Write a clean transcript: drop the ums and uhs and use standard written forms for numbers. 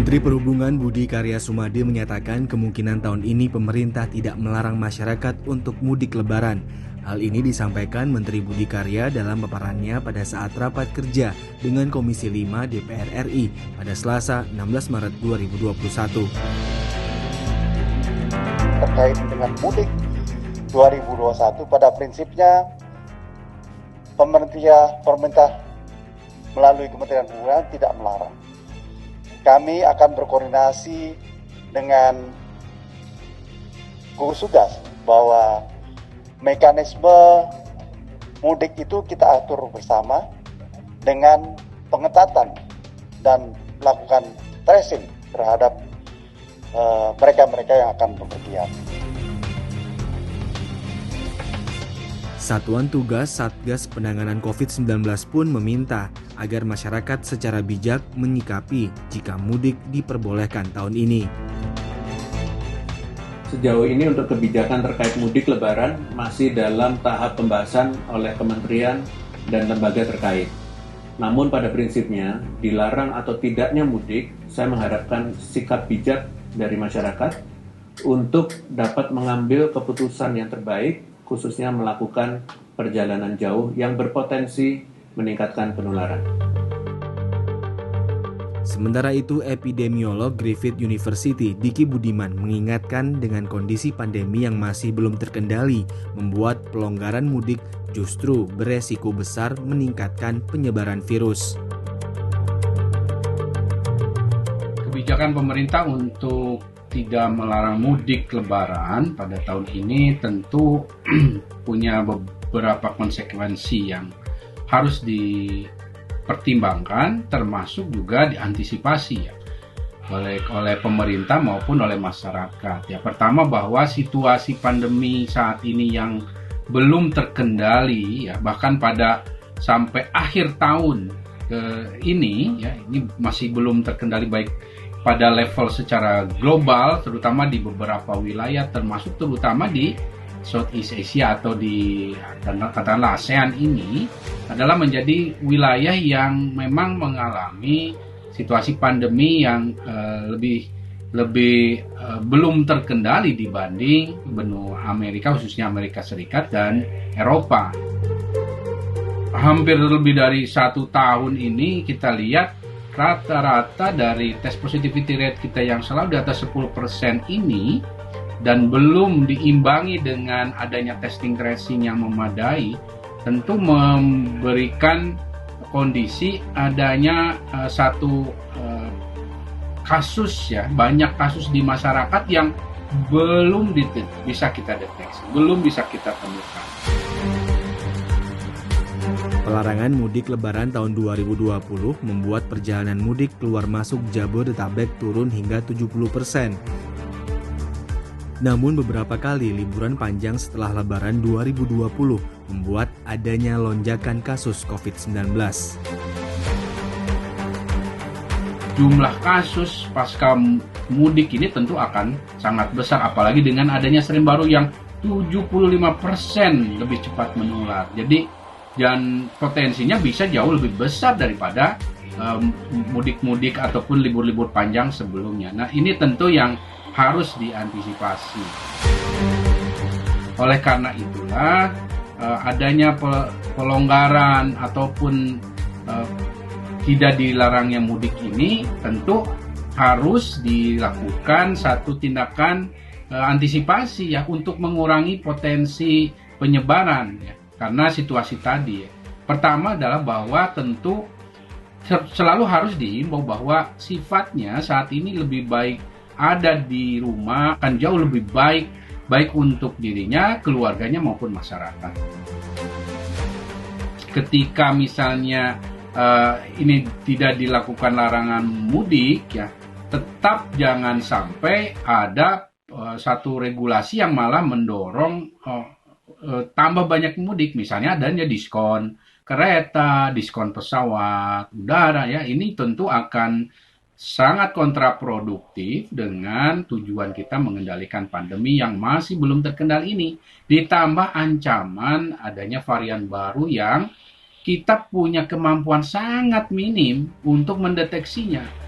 Menteri Perhubungan Budi Karya Sumadi menyatakan kemungkinan tahun ini pemerintah tidak melarang masyarakat untuk mudik lebaran. Hal ini disampaikan Menteri Budi Karya dalam paparannya pada saat rapat kerja dengan Komisi 5 DPR RI pada Selasa 16 Maret 2021. Terkait dengan mudik 2021, pada prinsipnya pemerintah melalui Kementerian Perhubungan tidak melarang. Kami akan berkoordinasi dengan gugus tugas bahwa mekanisme mudik itu kita atur bersama dengan pengetatan dan melakukan tracing terhadap mereka-mereka yang akan bepergian. Satuan Tugas Satgas Penanganan COVID-19 pun meminta agar masyarakat secara bijak menyikapi jika mudik diperbolehkan tahun ini. Sejauh ini untuk kebijakan terkait mudik lebaran masih dalam tahap pembahasan oleh kementerian dan lembaga terkait. Namun pada prinsipnya, dilarang atau tidaknya mudik, saya mengharapkan sikap bijak dari masyarakat untuk dapat mengambil keputusan yang terbaik, khususnya melakukan perjalanan jauh yang berpotensi meningkatkan penularan. Sementara itu, epidemiolog Griffith University Diki Budiman mengingatkan dengan kondisi pandemi yang masih belum terkendali, membuat pelonggaran mudik justru beresiko besar meningkatkan penyebaran virus. Kebijakan pemerintah untuk tidak melarang mudik lebaran pada tahun ini tentu punya beberapa konsekuensi yang harus dipertimbangkan, termasuk juga diantisipasi ya oleh pemerintah maupun oleh masyarakat. Ya, pertama bahwa situasi pandemi saat ini yang belum terkendali ya, bahkan pada sampai akhir tahun ini masih belum terkendali baik pada level secara global, terutama di beberapa wilayah, termasuk terutama di Southeast Asia atau di katakanlah ASEAN ini adalah menjadi wilayah yang memang mengalami situasi pandemi yang lebih belum terkendali dibanding benua Amerika, khususnya Amerika Serikat dan Eropa. Hampir lebih dari 1 tahun ini kita lihat rata-rata dari tes positivity rate kita yang selalu di atas 10% ini dan belum diimbangi dengan adanya testing tracing yang memadai, tentu memberikan kondisi adanya satu kasus ya, banyak kasus di masyarakat yang belum bisa kita deteksi, belum bisa kita temukan. Pelarangan mudik lebaran tahun 2020 membuat perjalanan mudik keluar masuk Jabodetabek turun hingga 70%. Namun beberapa kali liburan panjang setelah lebaran 2020 membuat adanya lonjakan kasus COVID-19. Jumlah kasus pasca mudik ini tentu akan sangat besar, apalagi dengan adanya strain baru yang 75% lebih cepat menular. Dan potensinya bisa jauh lebih besar daripada mudik-mudik ataupun libur-libur panjang sebelumnya. Nah, ini tentu yang harus diantisipasi. Oleh karena itulah adanya pelonggaran ataupun tidak dilarangnya mudik ini tentu harus dilakukan satu tindakan antisipasi ya untuk mengurangi potensi penyebaran ya. Karena situasi tadi ya. Pertama adalah bahwa tentu selalu harus diimbau bahwa sifatnya saat ini lebih baik ada di rumah, akan jauh lebih baik untuk dirinya, keluarganya maupun masyarakat. Ketika misalnya ini tidak dilakukan larangan mudik ya, tetap jangan sampai ada satu regulasi yang malah mendorong tambah banyak mudik, misalnya adanya diskon kereta, diskon pesawat udara ya, ini tentu akan sangat kontraproduktif dengan tujuan kita mengendalikan pandemi yang masih belum terkendali ini. Ditambah ancaman adanya varian baru yang kita punya kemampuan sangat minim untuk mendeteksinya.